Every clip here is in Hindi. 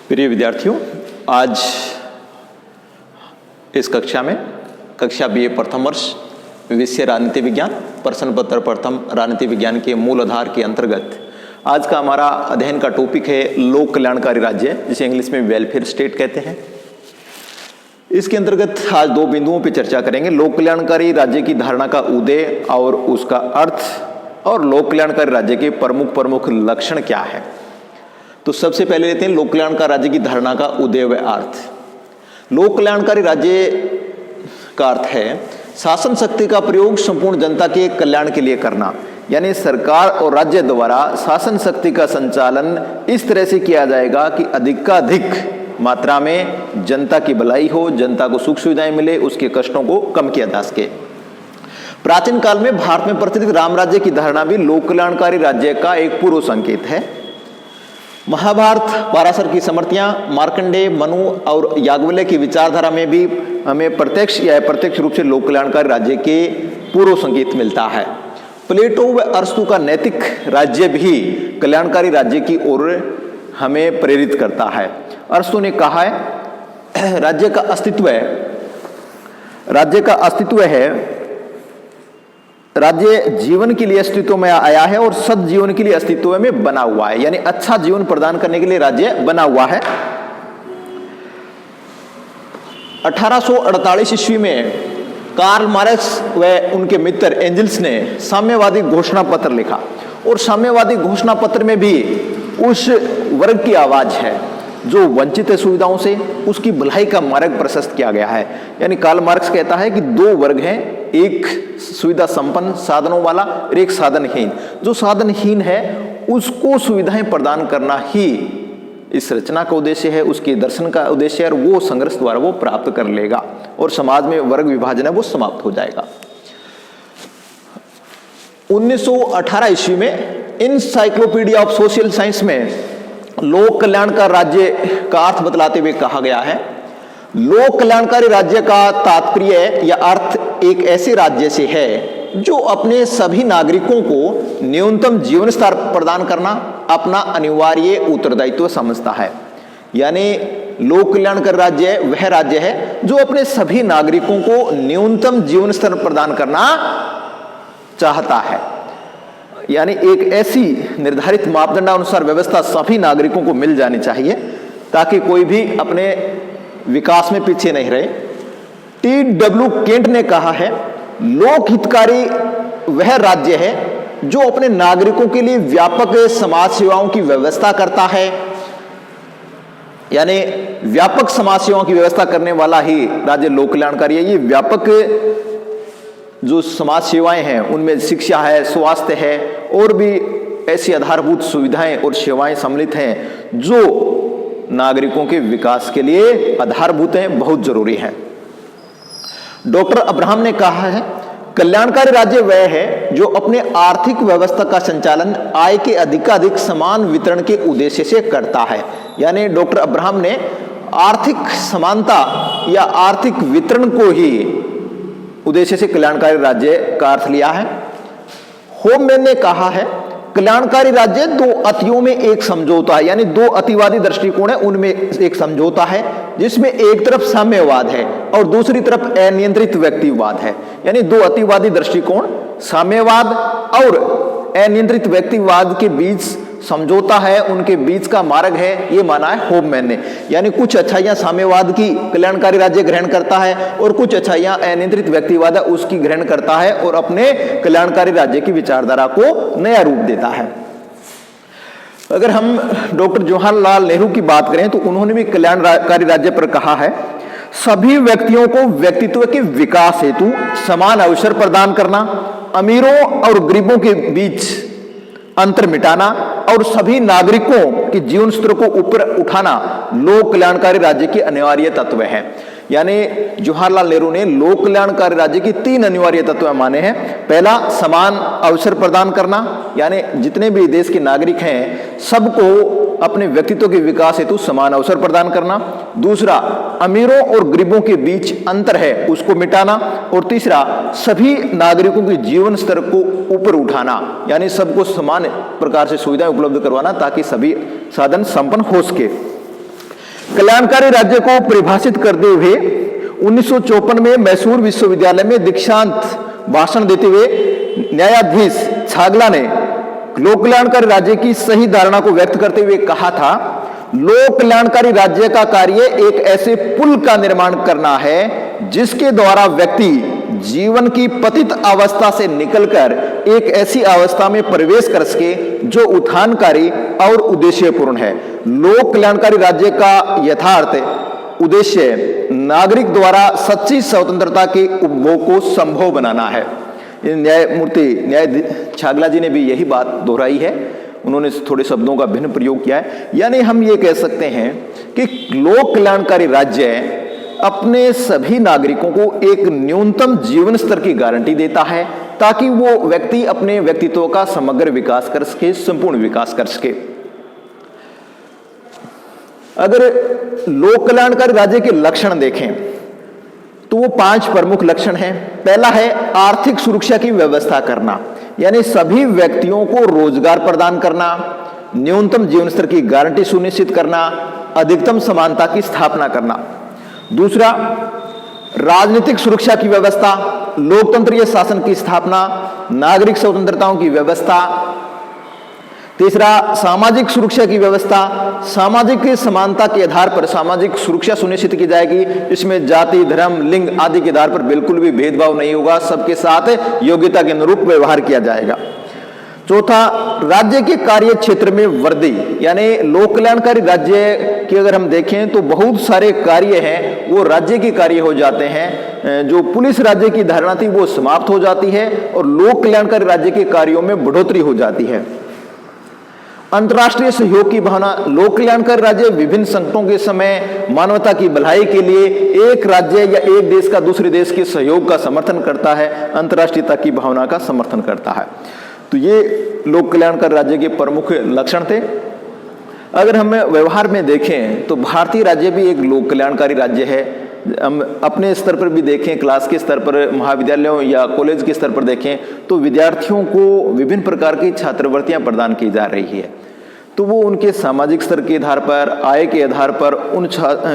प्रिय विद्यार्थियों, आज इस कक्षा में कक्षा बीए प्रथम वर्ष विषय राजनीति विज्ञान प्रश्न पत्र प्रथम राजनीति विज्ञान के मूल आधार के अंतर्गत आज का हमारा अध्ययन का टॉपिक है लोक कल्याणकारी राज्य, जिसे इंग्लिश में वेलफेयर स्टेट कहते हैं। इसके अंतर्गत आज दो बिंदुओं पर चर्चा करेंगे। लोक कल्याणकारी राज्य की धारणा का उदय और उसका अर्थ, और लोक कल्याणकारी राज्य के प्रमुख लक्षण क्या है। तो सबसे पहले लेते हैं लोक कल्याणकारी राज्य की धारणा का उदय व अर्थ। लोक कल्याणकारी राज्य का अर्थ है शासन शक्ति का प्रयोग संपूर्ण जनता के कल्याण के लिए करना, यानी सरकार और राज्य द्वारा शासन शक्ति का संचालन इस तरह से किया जाएगा कि अधिकाधिक मात्रा में जनता की भलाई हो, जनता को सुख सुविधाएं मिले, उसके कष्टों को कम किया जा सके। प्राचीन काल में भारत में प्रचलित राम राज्य की धारणा भी लोक कल्याणकारी राज्य का एक पूर्व संकेत है। महाभारत, पाराशर की स्मृतियां, मार्कंडेय, मनु और याज्ञवल्क्य की विचारधारा में भी हमें प्रत्यक्ष या अप्रत्यक्ष रूप से लोक कल्याणकारी राज्य के पूर्व संकेत मिलता है। प्लेटो व अरस्तु का नैतिक राज्य भी कल्याणकारी राज्य की ओर हमें प्रेरित करता है। अरस्तु ने कहा है राज्य का अस्तित्व है, राज्य जीवन के लिए अस्तित्व में आया है और सद जीवन के लिए अस्तित्व में बना हुआ है, यानी अच्छा जीवन प्रदान करने के लिए राज्य बना हुआ है। 1848 ईस्वी में कार्ल मार्क्स व उनके मित्र एंजल्स ने साम्यवादी घोषणा पत्र लिखा, और साम्यवादी घोषणा पत्र में भी उस वर्ग की आवाज है जो वंचित है सुविधाओं से, उसकी भलाई का मार्ग प्रशस्त किया गया है। यानी कार्ल मार्क्स कहता है कि दो वर्ग हैं, एक सुविधा संपन्न साधनों वाला और एक साधनहीन। जो साधनहीन है उसको सुविधाएं प्रदान करना ही इस रचना का उद्देश्य है, उसके दर्शन का उद्देश्य है, और वो संघर्ष द्वारा वो प्राप्त कर लेगा और समाज में वर्ग विभाजन है वो समाप्त हो जाएगा। 1918 ईस्वी में इनसाइक्लोपीडिया ऑफ सोशल साइंस में लोक कल्याणकारी राज्य का अर्थ बतलाते हुए कहा गया है, लोक कल्याणकारी राज्य का तात्पर्य या अर्थ एक ऐसे राज्य से है जो अपने सभी नागरिकों को न्यूनतम जीवन स्तर प्रदान करना अपना अनिवार्य उत्तरदायित्व समझता है। यानी लोक कल्याणकारी राज्य वह राज्य है जो अपने सभी नागरिकों को न्यूनतम जीवन स्तर प्रदान करना चाहता है। यानी एक ऐसी निर्धारित मापदंडानुसार व्यवस्था सभी नागरिकों को मिल जानी चाहिए ताकि कोई भी अपने विकास में पीछे नहीं रहे। T.W. केंट ने कहा है, लोक हितकारी वह राज्य है जो अपने नागरिकों के लिए व्यापक समाज सेवाओं की व्यवस्था करता है। यानी व्यापक समाज सेवाओं की व्यवस्था करने वाला ही राज्य लोक कल्याणकारी है। ये व्यापक जो समाज सेवाएं हैं उनमें शिक्षा है, स्वास्थ्य है और भी ऐसी आधारभूत सुविधाएं और सेवाएं सम्मिलित हैं जो नागरिकों के विकास के लिए आधारभूत हैं, बहुत जरूरी है। डॉक्टर अब्राहम ने कहा है, कल्याणकारी राज्य वह है जो अपने आर्थिक व्यवस्था का संचालन आय के अधिकाधिक समान वितरण के उद्देश्य से करता है। यानी डॉक्टर अब्राहम ने आर्थिक समानता या आर्थिक वितरण को ही उद्देश्य से कल्याणकारी राज्य का अर्थ लिया है। होममैन ने कहा है, कल्याणकारी राज्य दो अतियों में एक समझौता है, यानी दो अतिवादी दृष्टिकोण है उनमें एक समझौता है, जिसमें एक तरफ साम्यवाद है और दूसरी तरफ अनियंत्रित व्यक्तिवाद है। यानी दो अतिवादी दृष्टिकोण साम्यवाद और अनियंत्रित व्यक्तिवाद के बीच समझौता है, उनके बीच का मार्ग है, ये माना है होममैन ने। यानी कुछ अच्छाइयां साम्यवाद की कल्याणकारी राज्य ग्रहण करता है और कुछ अच्छाइयां अनियंत्रित व्यक्तिवाद उसकी ग्रहण करता है और अपने कल्याणकारी राज्य की विचारधारा को नया रूप देता है। अगर हम डॉक्टर जवाहरलाल नेहरू की बात करें तो उन्होंने भी कल्याणकारी राज्य पर कहा है, सभी व्यक्तियों को व्यक्तित्व के विकास हेतु समान अवसर प्रदान करना, अमीरों और गरीबों के बीच अंतर मिटाना और सभी नागरिकों के जीवन स्तर को ऊपर उठाना लोक कल्याणकारी राज्य के अनिवार्य तत्व है। यानी जवाहरलाल नेहरू ने लोक कल्याणकारी राज्य की 3 अनिवार्य तत्व माने हैं। पहला, समान अवसर प्रदान करना, यानी जितने भी देश के नागरिक हैं सबको अपने व्यक्तित्व के विकास हेतु समान अवसर प्रदान करना। दूसरा, अमीरों और गरीबों के बीच अंतर है उसको मिटाना। और तीसरा, सभी नागरिकों के जीवन स्तर को ऊपर उठाना, यानी सबको समान प्रकार से सुविधाएं उपलब्ध करवाना ताकि सभी साधन संपन्न हो सके। कल्याणकारी राज्य को परिभाषित करते हुए 1954 में मैसूर विश्वविद्यालय में दीक्षांत भाषण देते हुए न्यायाधीश छागला ने लोक कल्याणकारी राज्य की सही धारणा को व्यक्त करते हुए कहा था, लोक कल्याणकारी राज्य का कार्य एक ऐसे पुल का निर्माण करना है जिसके द्वारा व्यक्ति जीवन की पतित अवस्था से निकलकर एक ऐसी अवस्था में प्रवेश कर सके जो उत्थानकारी और उद्देश्यपूर्ण है। लोक कल्याणकारी राज्य का यथार्थ उद्देश्य नागरिक द्वारा सच्ची स्वतंत्रता के उपभोग को संभव बनाना है। न्याय छागला जी ने भी यही बात दोहराई है। उन्होंने थोड़े शब्दों का भिन्न प्रयोग किया है। यानी हम ये कह सकते हैं कि लोक कल्याणकारी राज्य अपने सभी नागरिकों को एक न्यूनतम जीवन स्तर की गारंटी देता है ताकि वो व्यक्ति अपने व्यक्तित्व का समग्र विकास कर सके, संपूर्ण विकास कर सके। अगर लोक कल्याणकारी राज्य के लक्षण देखें तो वो 5 प्रमुख लक्षण हैं। पहला है आर्थिक सुरक्षा की व्यवस्था करना, यानी सभी व्यक्तियों को रोजगार प्रदान करना, न्यूनतम जीवन स्तर की गारंटी सुनिश्चित करना, अधिकतम समानता की स्थापना करना। दूसरा, राजनीतिक सुरक्षा की व्यवस्था, लोकतंत्रीय शासन की स्थापना, नागरिक स्वतंत्रताओं की व्यवस्था। तीसरा, सामाजिक सुरक्षा की व्यवस्था, सामाजिक समानता के आधार पर सामाजिक सुरक्षा सुनिश्चित की जाएगी। इसमें जाति, धर्म, लिंग आदि के आधार पर बिल्कुल भी भेदभाव नहीं होगा, सबके साथ योग्यता के अनुरूप व्यवहार किया जाएगा। चौथा, राज्य के कार्य क्षेत्र में वृद्धि, यानी लोक कल्याणकारी राज्य की अगर हम देखें तो बहुत सारे कार्य हैं वो राज्य के कार्य हो जाते हैं। जो पुलिस राज्य की धारणा थी वो समाप्त हो जाती है और लोक कल्याणकारी राज्य के कार्यों में बढ़ोतरी हो जाती है। अंतर्राष्ट्रीय सहयोग की भावना, लोक कल्याणकारी राज्य विभिन्न संकटों के समय मानवता की भलाई के लिए एक राज्य या एक देश का दूसरे देश के सहयोग का समर्थन करता है, अंतर्राष्ट्रीयता की भावना का समर्थन करता है। तो ये लोक कल्याणकारी राज्य के प्रमुख लक्षण थे। अगर हम व्यवहार में देखें तो भारतीय राज्य भी एक लोक कल्याणकारी राज्य है। हम अपने स्तर पर भी देखें, क्लास के स्तर पर, महाविद्यालयों या कॉलेज के स्तर पर देखें तो विद्यार्थियों को विभिन्न प्रकार की छात्रवृत्तियां प्रदान की जा रही है। तो वो उनके सामाजिक स्तर के आधार पर, आय के आधार पर उन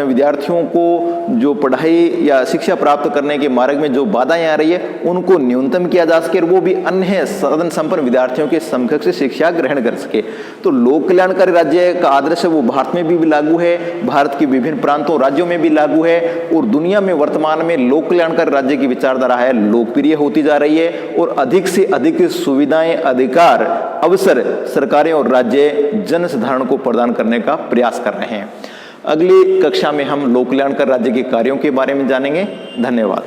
विद्यार्थियों को जो पढ़ाई या शिक्षा प्राप्त करने के मार्ग में जो बाधाएं आ रही है उनको न्यूनतम किया जा सके और वो भी अन्य साधन संपन्न विद्यार्थियों के समकक्ष शिक्षा ग्रहण कर सके। तो लोक कल्याणकारी राज्य का आदर्श वो भारत में भी लागू है, भारत के विभिन्न प्रांतों राज्यों में भी लागू है और दुनिया में वर्तमान में लोक कल्याणकारी राज्य की विचारधारा है लोकप्रिय होती जा रही है और अधिक से अधिक सुविधाएं, अधिकार, अवसर सरकारें और राज्य जनसाधारण को प्रदान करने का प्रयास कर रहे हैं। अगली कक्षा में हम लोक कल्याणकारी राज्य के कार्यों के बारे में जानेंगे। धन्यवाद।